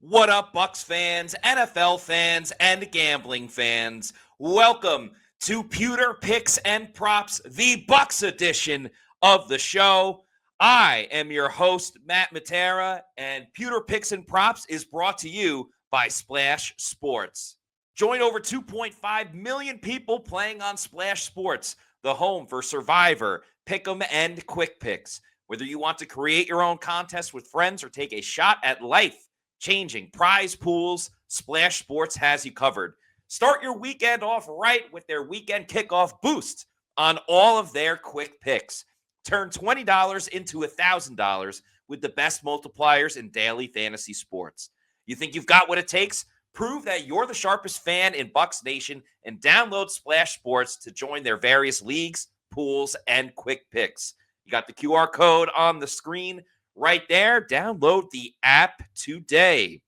What up, Bucs fans, NFL fans, and gambling fans? Welcome to Pewter Picks and Props, the Bucs edition of the show. I am your host, Matt Matera, and Pewter Picks and Props is brought to you by Splash Sports. Join over 2.5 million people playing on Splash Sports, the home for Survivor, Pick'em, and QuickPicks. Whether you want to create your own contest with friends or take a shot at life, changing prize pools, Splash Sports has you covered. Start your weekend off right with their weekend kickoff boost on all of their quick picks. Turn $20 into $1,000 with the best multipliers in daily fantasy sports. You think you've got what it takes? Prove that you're the sharpest fan in Bucs Nation and download Splash Sports to join their various leagues, pools, and quick picks. You got the QR code on the screen right there. Download the app today.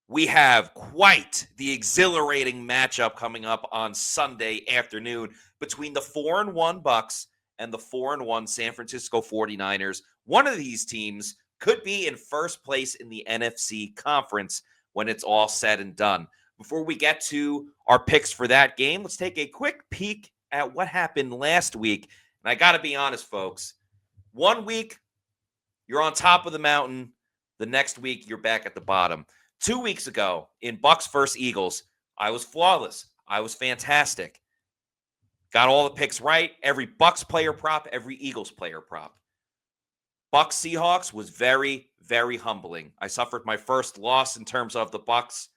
We have quite the exhilarating matchup coming up on Sunday afternoon between the 4-1 Bucs and the 4-1 San Francisco 49ers. One of these teams could be in first place in the NFC conference when it's all said and done. Before we get to our picks for that game, let's take a quick peek at what happened last week. And I got to be honest, folks, 1 week, you're on top of the mountain. The next week, you're back at the bottom. 2 weeks ago, in Bucs versus Eagles, I was flawless. I was fantastic. Got all the picks right. Every Bucs player prop, every Eagles player prop. Bucs Seahawks was very, very humbling. I suffered my first loss in terms of the Bucs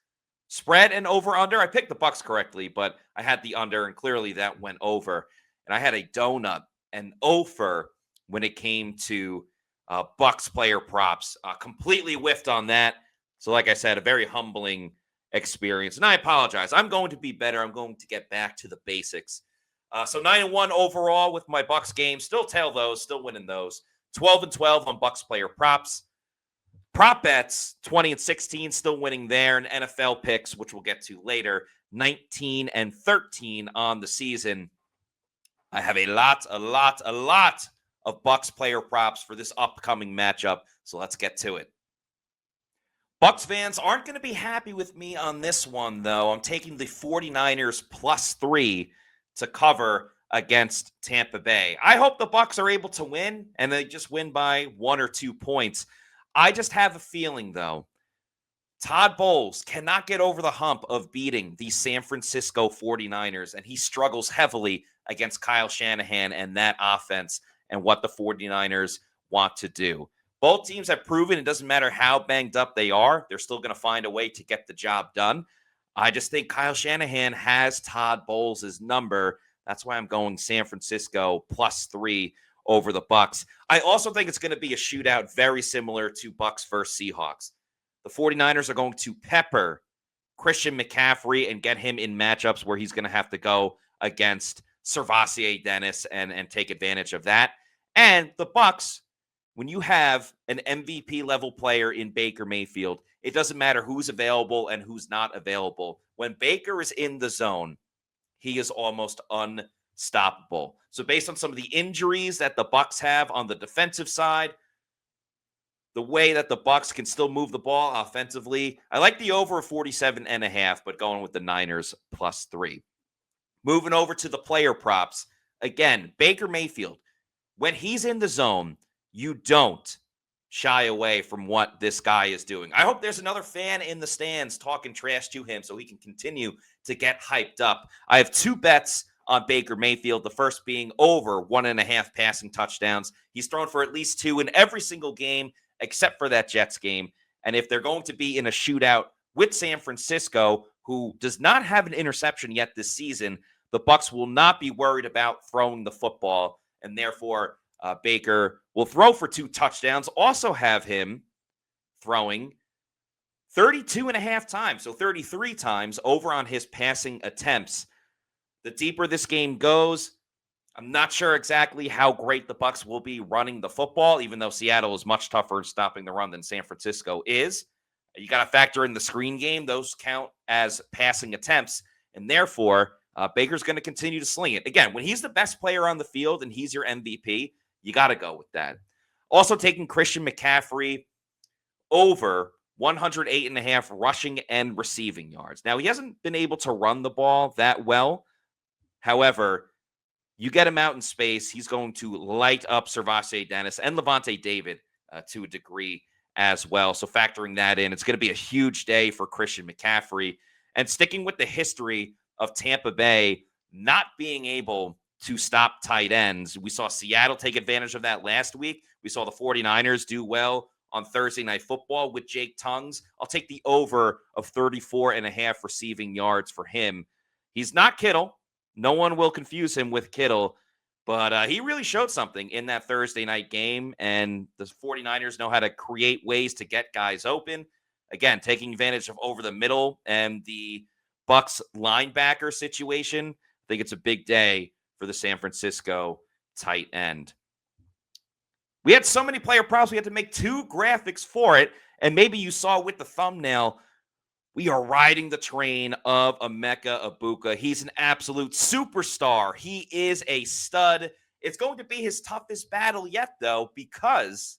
spread and over-under. I picked the Bucs correctly, but I had the under, and clearly that went over. And I had a donut, an offer when it came to Bucs player props. Completely whiffed on that. So like I said, a very humbling experience. And I apologize. I'm going to be better. I'm going to get back to the basics. So 9-1 overall with my Bucs game. Still tail those. Still winning those. 12-12 on Bucs player props. Prop bets, 20-16, still winning there. And NFL picks, which we'll get to later, 19-13 on the season. I have a lot of Bucs player props for this upcoming matchup, so let's get to it. Bucs fans aren't going to be happy with me on this one, though. I'm taking the 49ers +3 to cover against Tampa Bay. I hope the Bucs are able to win, and they just win by 1 or 2 points. I just have a feeling, though, Todd Bowles cannot get over the hump of beating the San Francisco 49ers, and he struggles heavily against Kyle Shanahan and that offense and what the 49ers want to do. Both teams have proven it doesn't matter how banged up they are, they're still going to find a way to get the job done. I just think Kyle Shanahan has Todd Bowles' number. That's why I'm going San Francisco +3 over the Bucs. I also think it's going to be a shootout very similar to Bucs versus Seahawks. The 49ers are going to pepper Christian McCaffrey and get him in matchups where he's going to have to go against Servassier Dennis and take advantage of that. And the Bucs, when you have an MVP level player in Baker Mayfield, it doesn't matter who's available and who's not available. When Baker is in the zone, he is almost unstoppable. So based on some of the injuries that the Bucs have on the defensive side, the way that the Bucs can still move the ball offensively, I like the over 47.5, but going with the Niners +3. Moving over to the player props. Again, Baker Mayfield, when he's in the zone, you don't shy away from what this guy is doing. I hope there's another fan in the stands talking trash to him so he can continue to get hyped up. I have 2 bets on Baker Mayfield, the first being over 1.5 passing touchdowns. He's thrown for at least 2 in every single game except for that Jets game. And if they're going to be in a shootout with San Francisco, who does not have an interception yet this season, the Bucs will not be worried about throwing the football, and therefore Baker will throw for 2 touchdowns, also have him throwing 32.5 times, so 33 times over on his passing attempts. The deeper this game goes, I'm not sure exactly how great the Bucs will be running the football, even though Seattle is much tougher in stopping the run than San Francisco is. You got to factor in the screen game. Those count as passing attempts, and therefore Baker's going to continue to sling it. Again, when he's the best player on the field and he's your MVP, you got to go with that. Also taking Christian McCaffrey over 108.5 rushing and receiving yards. Now, he hasn't been able to run the ball that well. However, you get him out in space, he's going to light up Servace Dennis and Levante David to a degree as well. So factoring that in, it's going to be a huge day for Christian McCaffrey. And sticking with the history of Tampa Bay not being able to stop tight ends, we saw Seattle take advantage of that last week. We saw the 49ers do well on Thursday Night Football with Jake Tongues. I'll take the over of 34.5 receiving yards for him. He's not Kittle. No one will confuse him with Kittle, but he really showed something in that Thursday night game, and the 49ers know how to create ways to get guys open. Again, taking advantage of over the middle and the Bucs linebacker situation. I think it's a big day for the San Francisco tight end. We had so many player props, we had to make 2 graphics for it, and maybe you saw with the thumbnail, we are riding the train of Emeka Egbuka. He's an absolute superstar. He is a stud. It's going to be his toughest battle yet, though, because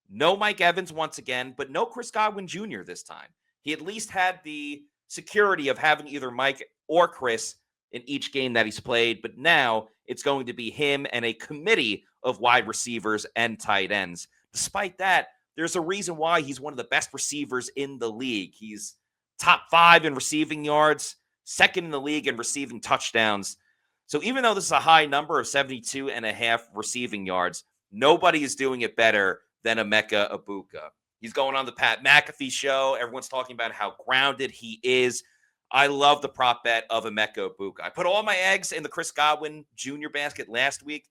no Mike Evans once again, but no Chris Godwin Jr. this time. He at least had the security of having either Mike or Chris in each game that he's played, but now it's going to be him and a committee of wide receivers and tight ends. Despite that, there's a reason why he's one of the best receivers in the league. He's top 5 in receiving yards, second in the league in receiving touchdowns. So even though this is a high number of 72.5 receiving yards, nobody is doing it better than Emeka Egbuka. He's going on the Pat McAfee show. Everyone's talking about how grounded he is. I love the prop bet of Emeka Egbuka. I put all my eggs in the Chris Godwin Jr. basket last week.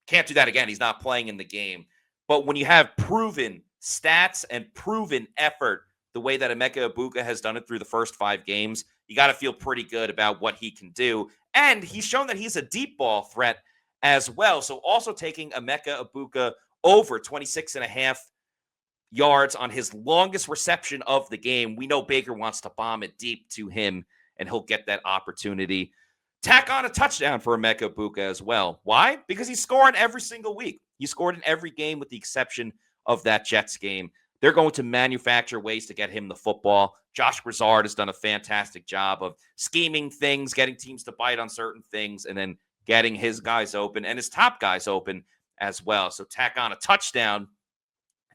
Can't do that again. He's not playing in the game. But when you have proven stats and proven effort, the way that Emeka Egbuka has done it through the first 5 games, you got to feel pretty good about what he can do. And he's shown that he's a deep ball threat as well. So also taking Emeka Egbuka over 26.5 yards on his longest reception of the game. We know Baker wants to bomb it deep to him, and he'll get that opportunity. Tack on a touchdown for Emeka Egbuka as well. Why? Because he's scoring every single week. He scored in every game with the exception of that Jets game. They're going to manufacture ways to get him the football. Josh Broussard has done a fantastic job of scheming things, getting teams to bite on certain things, and then getting his guys open and his top guys open as well. So tack on a touchdown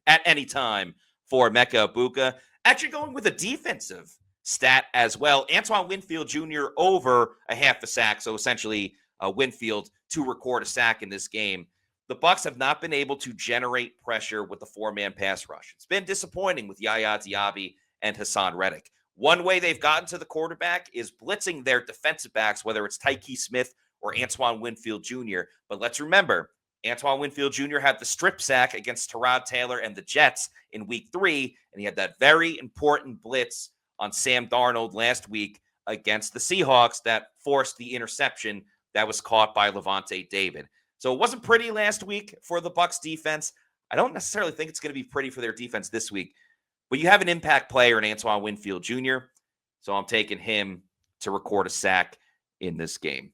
at any time for Emeka Egbuka. Actually going with a defensive stat as well. Antoine Winfield Jr. over a half a sack. So essentially Winfield to record a sack in this game. The Bucs have not been able to generate pressure with the 4-man pass rush. It's been disappointing with Yaya Diaby and Hassan Reddick. One way they've gotten to the quarterback is blitzing their defensive backs, whether it's Tyke Smith or Antoine Winfield Jr. But let's remember, Antoine Winfield Jr. had the strip sack against Tyrod Taylor and the Jets in week 3, and he had that very important blitz on Sam Darnold last week against the Seahawks that forced the interception that was caught by Levante David. So it wasn't pretty last week for the Bucs defense. I don't necessarily think it's going to be pretty for their defense this week, but you have an impact player in Antoine Winfield Jr., so I'm taking him to record a sack in this game.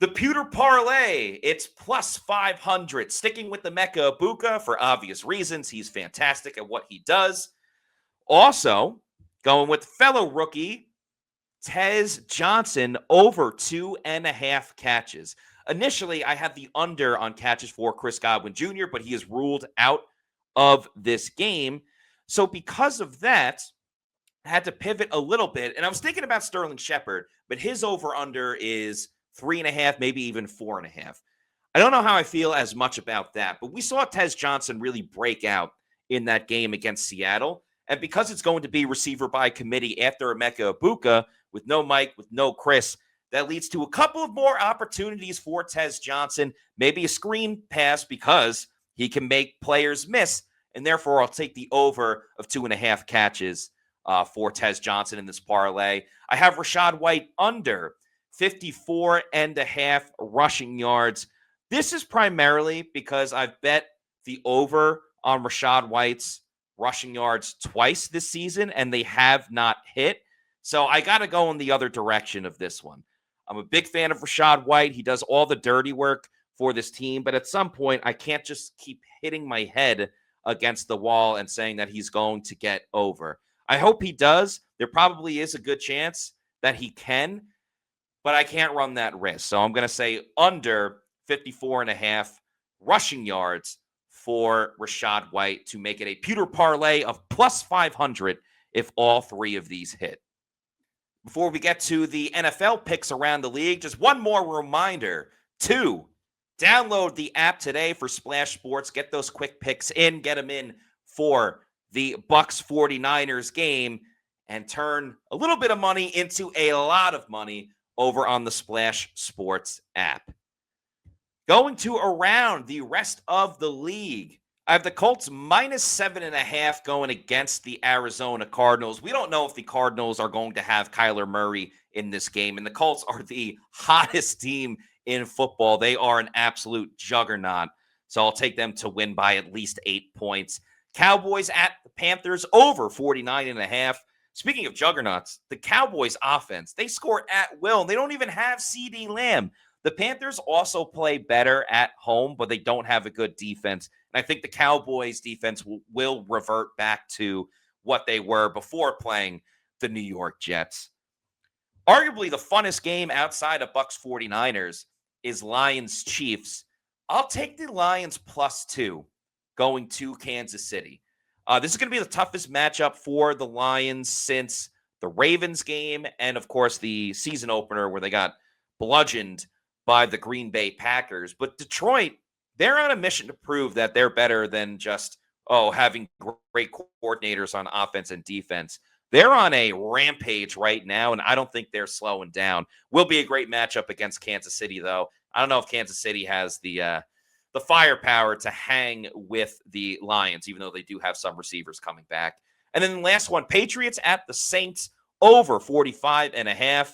The Pewter Parlay, it's plus 500. Sticking with the Emeka Egbuka for obvious reasons. He's fantastic at what he does. Also, going with fellow rookie Tez Johnson over 2.5 catches. Initially, I had the under on catches for Chris Godwin Jr., but he is ruled out of this game. So because of that, I had to pivot a little bit. And I was thinking about Sterling Shepard, but his over-under is 3.5, maybe even 4.5. I don't know how I feel as much about that, but we saw Tez Johnson really break out in that game against Seattle. And because it's going to be receiver by committee after Emeka Egbuka, with no Mike, with no Chris, that leads to a couple of more opportunities for Tez Johnson, maybe a screen pass because he can make players miss, and therefore I'll take the over of 2.5 catches for Tez Johnson in this parlay. I have Rachaad White under 54.5 rushing yards. This is primarily because I've bet the over on Rachaad White's rushing yards twice this season, and they have not hit. So I got to go in the other direction of this one. I'm a big fan of Rachaad White. He does all the dirty work for this team, but at some point, I can't just keep hitting my head against the wall and saying that he's going to get over. I hope he does. There probably is a good chance that he can, but I can't run that risk. So I'm going to say under 54.5 rushing yards for Rachaad White to make it a pewter parlay of plus 500 if all three of these hit. Before we get to the NFL picks around the league, just one more reminder to download the app today for Splash Sports. Get those quick picks in, get them in for the Bucs 49ers game, and turn a little bit of money into a lot of money over on the Splash Sports app. Going to around the rest of the league, I have the Colts minus 7.5 going against the Arizona Cardinals. We don't know if the Cardinals are going to have Kyler Murray in this game, and the Colts are the hottest team in football. They are an absolute juggernaut, so I'll take them to win by at least 8 points. Cowboys at the Panthers over 49.5. Speaking of juggernauts, the Cowboys offense, they score at will. They don't even have CeeDee Lamb. The Panthers also play better at home, but they don't have a good defense. And I think the Cowboys defense will revert back to what they were before playing the New York Jets. Arguably the funnest game outside of Bucs 49ers is Lions Chiefs. I'll take the Lions +2 going to Kansas City. This is going to be the toughest matchup for the Lions since the Ravens game and, of course, the season opener where they got bludgeoned by the Green Bay Packers. But Detroit, they're on a mission to prove that they're better than just, having great coordinators on offense and defense. They're on a rampage right now, and I don't think they're slowing down. Will be a great matchup against Kansas City, though. I don't know if Kansas City has the firepower to hang with the Lions, even though they do have some receivers coming back. And then the last one, Patriots at the Saints over 45.5.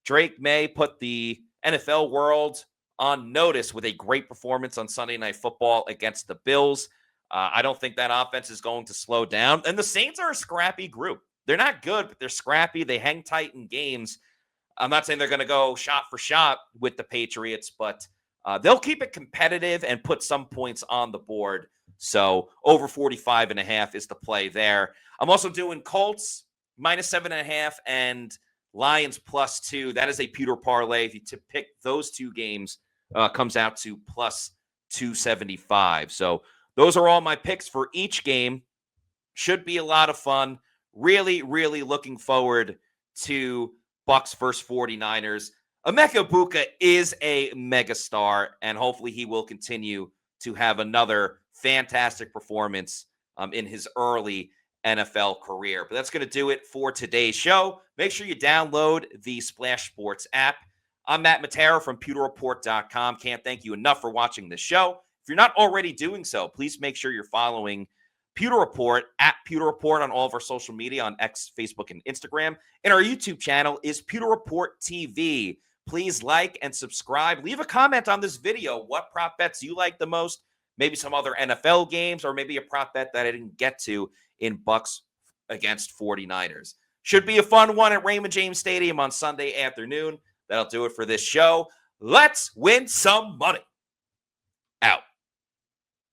Drake May put the NFL world on notice with a great performance on Sunday Night Football against the Bills. I don't think that offense is going to slow down. And the Saints are a scrappy group. They're not good, but they're scrappy. They hang tight in games. I'm not saying they're going to go shot for shot with the Patriots, but they'll keep it competitive and put some points on the board. So over 45.5 is the play there. I'm also doing Colts minus 7.5 and Lions +2. That is a pewter parlay. If you pick those two games, comes out to plus 275. So those are all my picks for each game. Should be a lot of fun. Really, really looking forward to Bucs versus 49ers. Emeka Egbuka is a megastar, and hopefully he will continue to have another fantastic performance in his early NFL career. But that's going to do it for today's show. Make sure you download the Splash Sports app. I'm Matt Matera from PewterReport.com. Can't thank you enough for watching this show. If you're not already doing so, please make sure you're following Pewter Report at Pewter Report on all of our social media on X, Facebook, and Instagram. And our YouTube channel is Pewter Report TV. Please like and subscribe. Leave a comment on this video. What prop bets you like the most? Maybe some other NFL games, or maybe a prop bet that I didn't get to in Bucs against 49ers. Should be a fun one at Raymond James Stadium on Sunday afternoon. That'll do it for this show. Let's win some money. Out.